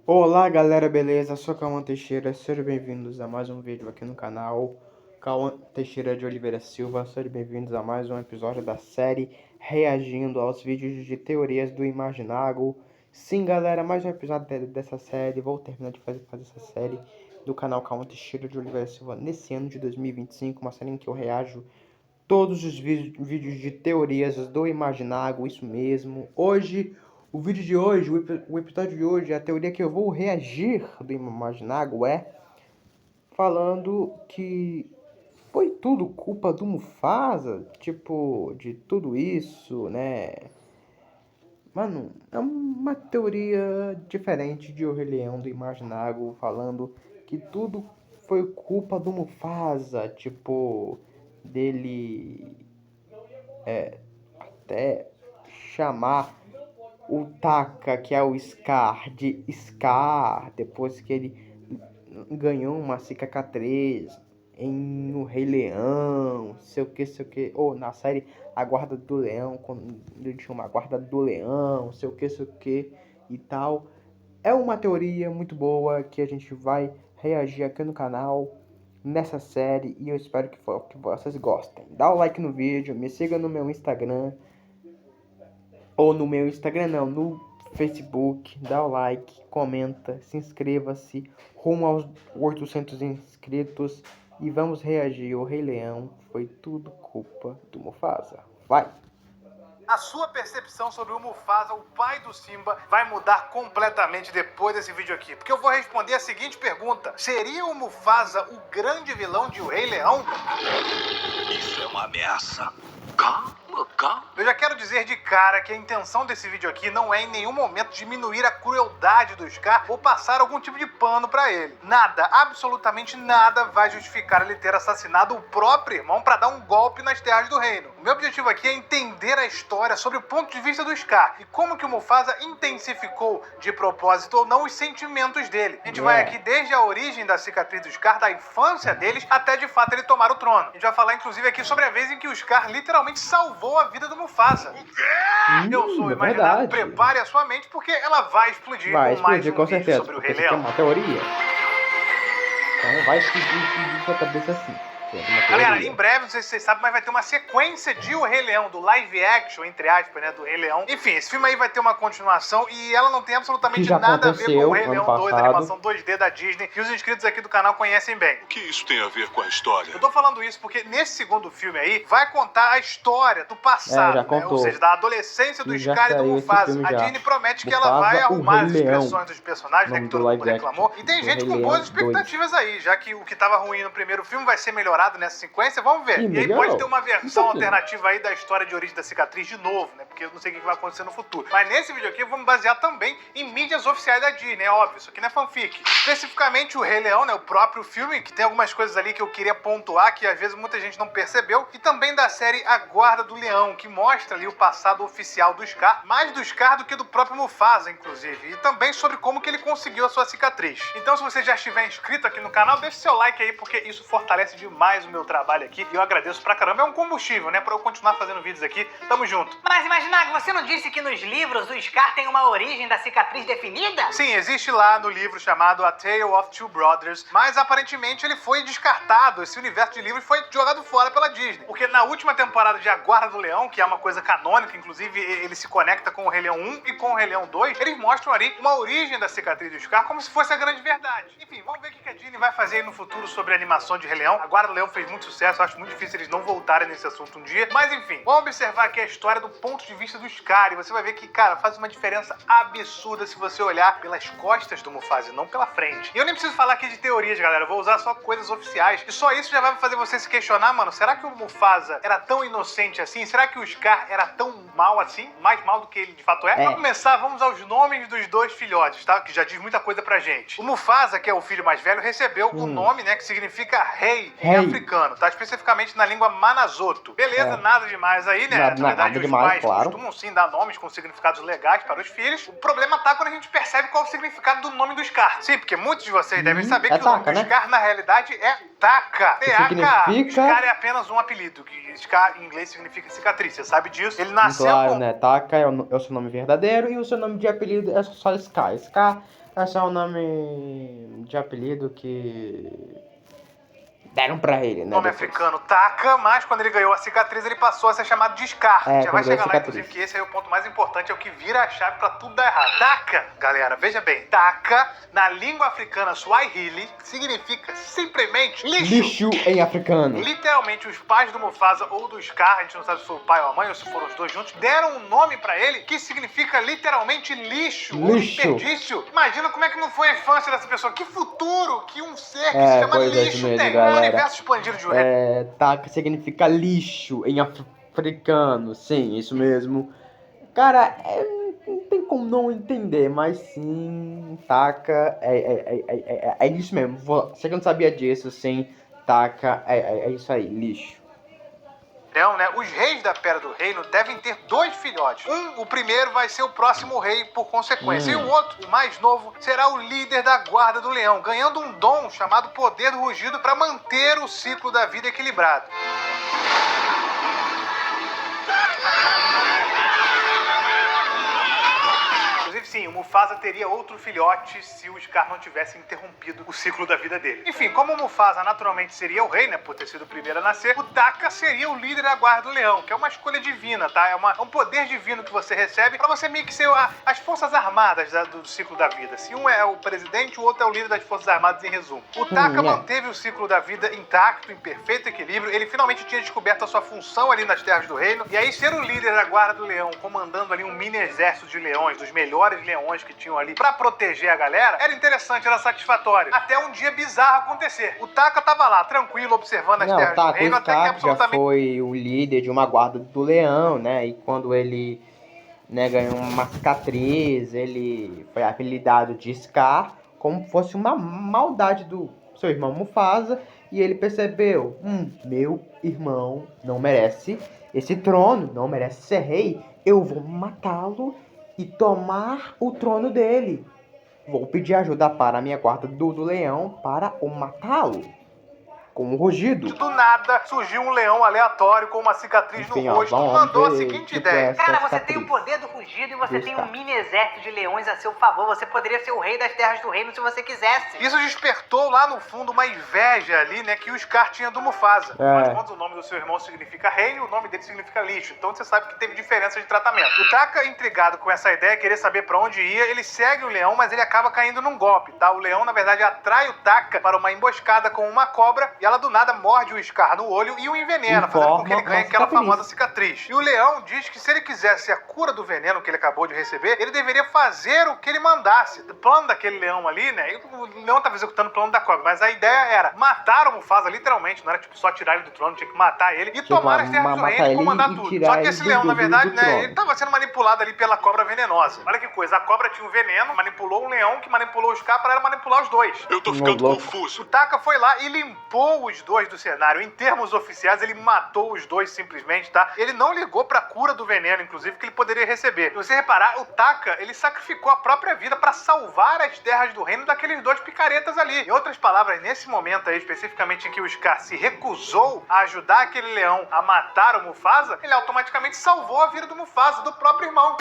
Olá galera, beleza? Sou Cauã Teixeira, sejam bem-vindos a mais um vídeo aqui no canal Cauã Teixeira de Oliveira Silva. Sejam bem-vindos a mais um episódio da série reagindo aos vídeos de teorias do Imaginário. Sim galera, mais um episódio dessa série. Vou terminar de fazer essa série do canal Cauã Teixeira de Oliveira Silva nesse ano de 2025, uma série em que eu reajo todos os vídeos de teorias do Imaginário, isso mesmo. Hoje, o vídeo de hoje, o episódio de hoje, a teoria que eu vou reagir do Imaginário é falando que foi tudo culpa do Mufasa, tipo, de tudo isso, né? Mano, é uma teoria diferente de O Rei Leão do Imaginário, falando que tudo foi culpa do Mufasa, tipo, dele até chamar o Taka, que é o Scar, de Scar, depois que ele ganhou uma cicatriz em O Rei Leão, sei o que, ou na série A Guarda do Leão, quando ele chama A Guarda do Leão, sei o que e tal. É uma teoria muito boa que a gente vai reagir aqui no canal nessa série e eu espero que vocês gostem. Dá o like no vídeo, me siga no meu Instagram, ou no meu Instagram não, no Facebook, dá o like, comenta, se inscreva-se, rumo aos 800 inscritos e vamos reagir. O Rei Leão foi tudo culpa do Mufasa. Vai! A sua percepção sobre o Mufasa, o pai do Simba, vai mudar completamente depois desse vídeo aqui. Porque eu vou responder a seguinte pergunta: seria o Mufasa o grande vilão de O Rei Leão? Isso é uma ameaça. Calma. Eu já quero dizer de cara que a intenção desse vídeo aqui não é em nenhum momento diminuir a crueldade do Scar ou passar algum tipo de pano pra ele. Nada, absolutamente nada vai justificar ele ter assassinado o próprio irmão pra dar um golpe nas terras do reino. O meu objetivo aqui é entender a história sobre o ponto de vista do Scar e como que o Mufasa intensificou, de propósito ou não, os sentimentos dele. A gente vai aqui desde a origem da cicatriz do Scar, da infância deles, até de fato ele tomar o trono. A gente vai falar inclusive aqui sobre a vez em que o Scar literalmente salvou a vida do Mufasa. O quê? Eu sou o Imaginário, prepare a sua mente porque ela vai explodir com mais um com vídeo certeza, sobre o porque Rei isso aqui é Leão. uma teoria. Então vai explodir sua cabeça assim. Galera, em breve, não sei se vocês sabem, mas vai ter uma sequência de O Rei Leão, do live action, entre aspas, né, do Rei Leão. Enfim, esse filme aí vai ter uma continuação e ela não tem absolutamente nada a ver com o Rei Leão 2, a animação 2D da Disney, e os inscritos aqui do canal conhecem bem. O que isso tem a ver com a história? Eu tô falando isso porque nesse segundo filme aí vai contar a história do passado, né? Ou seja, da adolescência do Scar e do Mufasa. A Disney promete que ela vai arrumar as expressões dos personagens, né, que todo mundo reclamou. E tem gente com boas expectativas aí, já que o que tava ruim no primeiro filme vai ser melhorado nessa sequência, vamos ver. E aí pode ter uma versão alternativa aí da história de origem da cicatriz de novo, né? Porque eu não sei o que vai acontecer no futuro. Mas nesse vídeo aqui eu vou me basear também em mídias oficiais da Disney, é óbvio, isso aqui não é fanfic. Especificamente o Rei Leão, né? O próprio filme, que tem algumas coisas ali que eu queria pontuar, que às vezes muita gente não percebeu. E também da série A Guarda do Leão, que mostra ali o passado oficial do Scar, mais do Scar do que do próprio Mufasa, inclusive. E também sobre como que ele conseguiu a sua cicatriz. Então, se você já estiver inscrito aqui no canal, deixe seu like aí, porque isso fortalece demais o meu trabalho aqui e eu agradeço pra caramba. É um combustível, né, pra eu continuar fazendo vídeos aqui. Tamo junto. Mas Imaginário, você não disse que nos livros o Scar tem uma origem da cicatriz definida? Sim, existe lá no livro chamado A Tale of Two Brothers, mas aparentemente ele foi descartado, esse universo de livros foi jogado fora pela Disney, porque na última temporada de A Guarda do Leão, que é uma coisa canônica, inclusive ele se conecta com o Rei Leão 1 e com o Rei Leão 2, eles mostram ali uma origem da cicatriz do Scar como se fosse a grande verdade. Enfim, vamos ver o que a Disney vai fazer aí no futuro sobre a animação de Rei Leão. A Guarda do Leão fez muito sucesso, acho muito difícil eles não voltarem nesse assunto um dia. Mas enfim, vamos observar aqui a história do ponto de vista do Scar. E você vai ver que, cara, faz uma diferença absurda se você olhar pelas costas do Mufasa e não pela frente. E eu nem preciso falar aqui de teorias, galera. Eu vou usar só coisas oficiais. E só isso já vai fazer você se questionar, mano. Será que o Mufasa era tão inocente assim? Será que o Scar era tão mal assim? Mais mal do que ele de fato é? Pra começar, vamos aos nomes dos dois filhotes, tá? Que já diz muita coisa pra gente. O Mufasa, que é o filho mais velho, recebeu o nome, né? Que significa rei em africano, tá? Especificamente na língua Manazoto. Beleza, nada demais aí, né? Na verdade, os pais costumam sim dar nomes com significados legais para os filhos. O problema tá quando a gente percebe qual é o significado do nome do Scar. Sim, porque muitos de vocês devem saber que o nome do Scar, na realidade, é Taka. T-A-K. Scar é apenas um apelido, que Scar em inglês significa cicatriz. Você sabe disso? Ele nasceu claro, né? Taka é o seu nome verdadeiro e o seu nome de apelido é só Scar. Scar Esse é o nome de apelido que deram pra ele, né? Nome depois. africano Taka, mas quando ele ganhou a cicatriz, ele passou a ser chamado de Scar. É, Já vai quando ganhou a chegar lá, cicatriz. inclusive, que esse aí é o ponto mais importante, é o que vira a chave pra tudo dar errado. Taka, galera, veja bem, Taka, na língua africana Swahili, significa simplesmente Lixo em africano. Literalmente, os pais do Mufasa ou do Scar, a gente não sabe se foi o pai ou a mãe, ou se foram os dois juntos, deram um nome pra ele que significa literalmente lixo ou Lixo. desperdício. Imagina como é que não foi a infância dessa pessoa. Que futuro que um ser que É, se chama pois é, lixo isso mesmo, tem. No galera. universo expandido de Taka significa lixo em africano. Sim, isso mesmo. Cara, não tem como não entender, mas sim, Taka é isso mesmo. Você que não sabia disso, sim, Taka é isso aí, lixo. Então, né, os reis da Pedra do Reino devem ter 2 filhotes. O primeiro vai ser o próximo rei por consequência. E o outro, o mais novo, será o líder da Guarda do Leão, ganhando um dom chamado Poder do Rugido para manter o ciclo da vida equilibrado. Inclusive, sim, o Mufasa teria outro filhote se o Scar não tivesse interrompido o ciclo da vida dele. Enfim, como o Mufasa naturalmente seria o rei, né, por ter sido o primeiro a nascer, o Taka seria o líder da Guarda do Leão, que é uma escolha divina, tá? É um poder divino que você recebe pra você meio que ser as forças armadas do ciclo da vida. Se um é o presidente, o outro é o líder das forças armadas, em resumo. O Taka manteve o ciclo da vida intacto, em perfeito equilíbrio. Ele finalmente tinha descoberto a sua função ali nas Terras do Reino. E aí, ser o líder da Guarda do Leão, comandando ali um mini exército de leões, dos melhores leões que tinham ali pra proteger a galera, era interessante, era satisfatório. Até um dia bizarro acontecer. O Taka tava lá, tranquilo, observando as Terras do Reino, até que já absolutamente... foi o líder de uma guarda do leão, né? E quando ele, né, ganhou uma cicatriz, ele foi apelidado de Scar, como fosse uma maldade do seu irmão Mufasa. E ele percebeu, meu irmão não merece esse trono, não merece ser rei. Eu vou matá-lo e tomar o trono dele. Vou pedir ajuda para a minha guarda do leão para o matá-lo. Com um rugido. Do nada, surgiu um leão aleatório com uma cicatriz Enfim, no rosto. vamos Mandou a ver, seguinte tipo, ideia. Cara, você cicatriz tem o poder do rugido e você do tem Scar. um mini exército de leões a seu favor. Você poderia ser o rei das terras do reino se você quisesse. Isso despertou lá no fundo uma inveja ali, né, que o Scar tinha do Mufasa. Afinal de contas, o nome do seu irmão significa rei e o nome dele significa lixo. Então você sabe que teve diferença de tratamento. O Taka, intrigado com essa ideia, querer saber pra onde ia, ele segue o leão, mas ele acaba caindo num golpe, tá? O leão, na verdade, atrai o Taka para uma emboscada com uma cobra e ela do nada morde o Scar no olho e o envenena, fazendo com que ele ganhe aquela famosa cicatriz. E o leão diz que se ele quisesse a cura do veneno que ele acabou de receber, ele deveria fazer o que ele mandasse. O plano daquele leão ali, né? O leão estava executando o plano da cobra, mas a ideia era matar o Mufasa, literalmente, não era tipo só tirar ele do trono, tinha que matar ele e tomar as terras do reino e comandar tudo. Só que esse leão, na verdade, né, ele estava sendo manipulado ali pela cobra venenosa. Olha que coisa, a cobra tinha um veneno, manipulou o leão, que manipulou o Scar para ela manipular os dois. Eu tô ficando confuso. O Taka foi lá e limpou os dois do cenário. Em termos oficiais, ele matou os dois simplesmente, tá? Ele não ligou pra cura do veneno, inclusive, que ele poderia receber. Se você reparar, o Taka, ele sacrificou a própria vida pra salvar as terras do reino daqueles dois picaretas ali. Em outras palavras, nesse momento aí, especificamente em que o Scar se recusou a ajudar aquele leão a matar o Mufasa, ele automaticamente salvou a vida do Mufasa, do próprio irmão.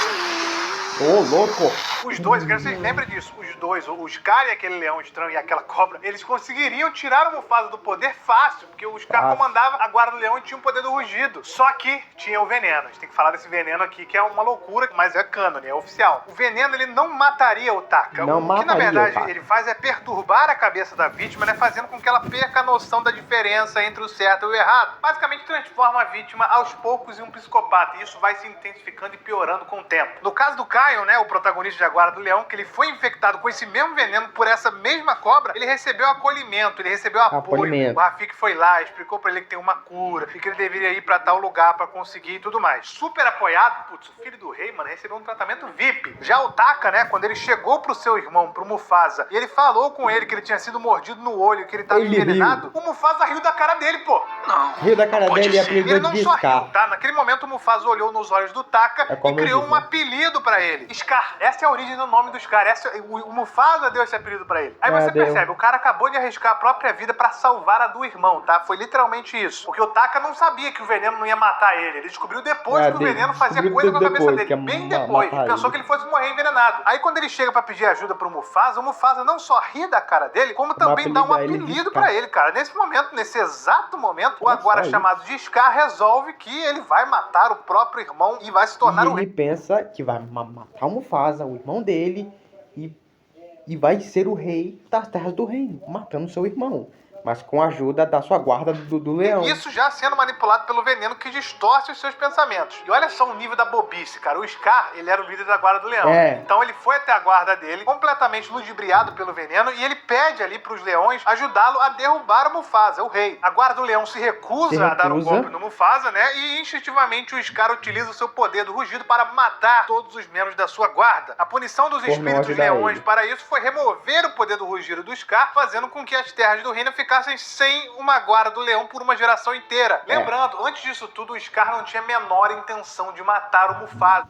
Ô, louco! Os dois, eu quero que vocês lembrem disso, os dois, o Scar e aquele leão estranho e aquela cobra, eles conseguiriam tirar o Mufasa do poder fácil, porque o Scar comandava a Guarda do Leão e tinha o poder do rugido. Só que tinha o veneno. A gente tem que falar desse veneno aqui, que é uma loucura, mas é cânone, é oficial. O veneno, ele não mataria o Taka. O que, na verdade, ele faz é perturbar a cabeça da vítima, né, fazendo com que ela perca a noção da diferença entre o certo e o errado. Basicamente, transforma a vítima aos poucos em um psicopata, e isso vai se intensificando e piorando com o tempo. No caso do Kion, né, o protagonista de A Guarda do Leão, que ele foi infectado com esse mesmo veneno por essa mesma cobra, ele recebeu acolhimento, ele recebeu apoio. O Rafik foi lá, explicou pra ele que tem uma cura e que ele deveria ir pra tal lugar pra conseguir e tudo mais. Super apoiado, putz, o filho do rei, mano, recebeu um tratamento VIP. Já o Taka, né, quando ele chegou pro seu irmão, pro Mufasa, e ele falou com ele que ele tinha sido mordido no olho, que ele tava envenenado, o Mufasa riu da cara dele, pô. Não. Riu da cara dele e apelidou ele não de só Scar. riu, tá? Naquele momento o Mufasa olhou nos olhos do Taka e criou um apelido pra ele. Scar. Essa é a origem do nome do Scar. O Mufasa deu esse apelido pra ele. Aí você percebe, o cara acabou de arriscar a própria vida pra salvar para do irmão, tá? Foi literalmente isso. Porque o Taka não sabia que o veneno não ia matar ele. Ele descobriu depois que o veneno fazia coisa com a cabeça dele. Bem depois. Ele pensou que ele fosse morrer envenenado. Aí quando ele chega pra pedir ajuda pro Mufasa, o Mufasa não só ri da cara dele, como também dá um apelido pra ele, cara. Nesse momento, nesse exato momento, o agora chamado de Scar resolve que ele vai matar o próprio irmão e vai se tornar o rei. Ele pensa que vai matar o Mufasa, o irmão dele, e vai ser o rei das terras do reino, matando seu irmão. Mas com a ajuda da sua guarda do leão. Isso já sendo manipulado pelo veneno que distorce os seus pensamentos. E olha só o nível da bobice, cara. O Scar, ele era o líder da guarda do leão. Então ele foi até a guarda dele, completamente ludibriado pelo veneno, e ele pede ali pros leões ajudá-lo a derrubar o Mufasa, o rei. A guarda do leão se recusa a dar um golpe no Mufasa, né? E instintivamente o Scar utiliza o seu poder do rugido para matar todos os membros da sua guarda. A punição dos espíritos leões para isso foi remover o poder do rugido do Scar, fazendo com que as terras do reino ficassem sem uma guarda do leão por uma geração inteira. Lembrando, antes disso tudo, o Scar não tinha a menor intenção de matar o Mufasa.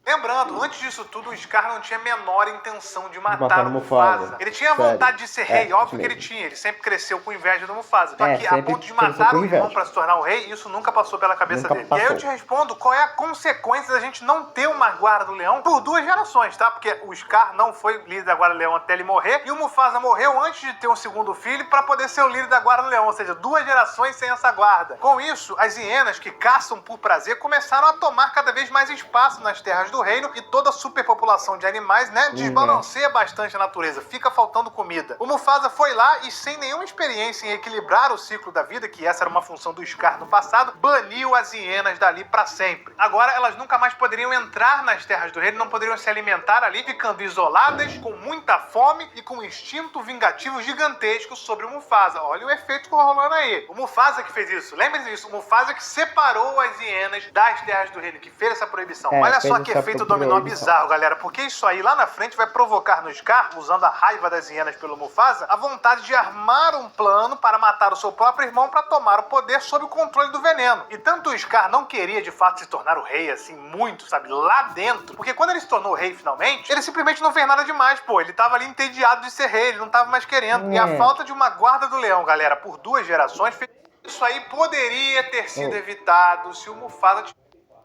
Lembrando, antes disso tudo, o Scar não tinha a menor intenção de matar o Mufasa. Ele tinha vontade de ser rei, óbvio que ele tinha. Ele sempre cresceu com inveja do Mufasa. Só que a ponto de matar o irmão pra se tornar o rei, isso nunca passou pela cabeça dele. E aí eu te respondo qual é a consequência da gente não ter uma guarda do leão por 2 gerações, tá? Porque o Scar não foi líder da guarda do leão até ele morrer, e o Mufasa morreu antes de ter um segundo filho pra poder ser o líder da guarda do leão, ou seja, 2 gerações sem essa guarda. Com isso, as hienas que caçam por prazer começaram a tomar cada vez mais espaço nas terras do reino, e toda a superpopulação de animais, né, desbalanceia bastante a natureza, fica faltando comida. O Mufasa foi lá e, sem nenhuma experiência em equilibrar o ciclo da vida, que essa era uma função do Scar no passado, baniu as hienas dali pra sempre. Agora elas nunca mais poderiam entrar nas terras do reino, não poderiam se alimentar ali, ficando isoladas, com muita fome e com um instinto vingativo gigantesco sobre o Mufasa. Olha o efeito que tá rolando aí. O Mufasa que fez isso, lembre-se disso, o Mufasa que separou as hienas das terras do reino, que fez essa proibição. Olha só que efeito dominó bizarro, galera, porque isso aí lá na frente vai provocar no Scar, usando a raiva das hienas pelo Mufasa, a vontade de armar um plano para matar o seu próprio irmão para tomar o poder sob o controle do veneno. E tanto o Scar não queria de fato se tornar o rei, assim, muito, sabe, lá dentro, porque quando ele se tornou rei finalmente, ele simplesmente não fez nada demais, pô, ele tava ali entediado de ser rei, ele não tava mais querendo. E a falta de uma guarda do leão, galera, por 2 gerações, isso aí poderia ter sido evitado se o Mufasa tivesse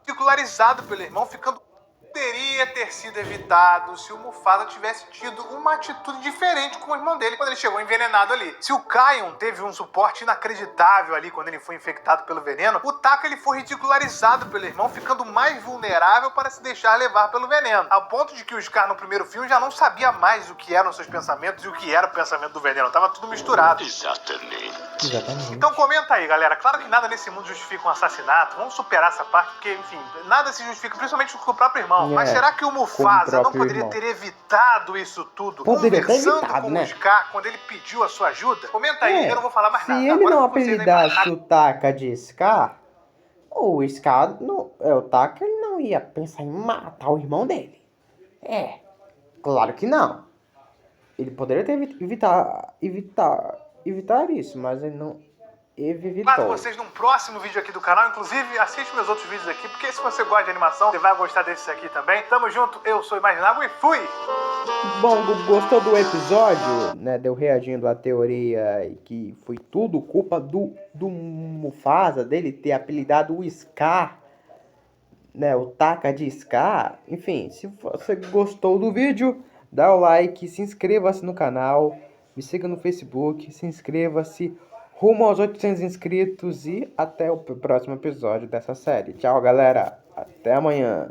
ridicularizado pelo irmão, ficando poderia ter sido evitado se o Mufasa tivesse tido uma atitude diferente com o irmão dele quando ele chegou envenenado ali. Se o Kion teve um suporte inacreditável ali quando ele foi infectado pelo veneno, o Taka ele foi ridicularizado pelo irmão, ficando mais vulnerável para se deixar levar pelo veneno. Ao ponto de que o Scar no primeiro filme já não sabia mais o que eram seus pensamentos e o que era o pensamento do veneno. Tava tudo misturado. Exatamente. Então comenta aí, galera. Claro que nada nesse mundo justifica um assassinato. Vamos superar essa parte, porque, enfim, nada se justifica, principalmente com o próprio irmão. Mas será que o Mufasa não poderia ter evitado isso tudo? Conversando com o Scar quando ele pediu a sua ajuda? Comenta aí, eu não vou falar mais nada. Se ele não apelidasse o Taka de Scar, o Scar, o Taka ele não ia pensar em matar o irmão dele. Claro que não. Ele poderia ter evitar isso, mas ele não evitou. Guardo vocês num próximo vídeo aqui do canal. Inclusive, assiste meus outros vídeos aqui, porque se você gosta de animação, você vai gostar desses aqui também. Tamo junto, eu sou o Imaginago e fui! Bom, gostou do episódio, né? Deu reagindo à teoria que foi tudo culpa do Mufasa, dele ter apelidado o Scar, né? O Taka de Scar. Enfim, se você gostou do vídeo, dá o like, se inscreva-se no canal, me siga no Facebook, se inscreva-se. Rumo aos 800 inscritos e até o próximo episódio dessa série. Tchau, galera. Até amanhã.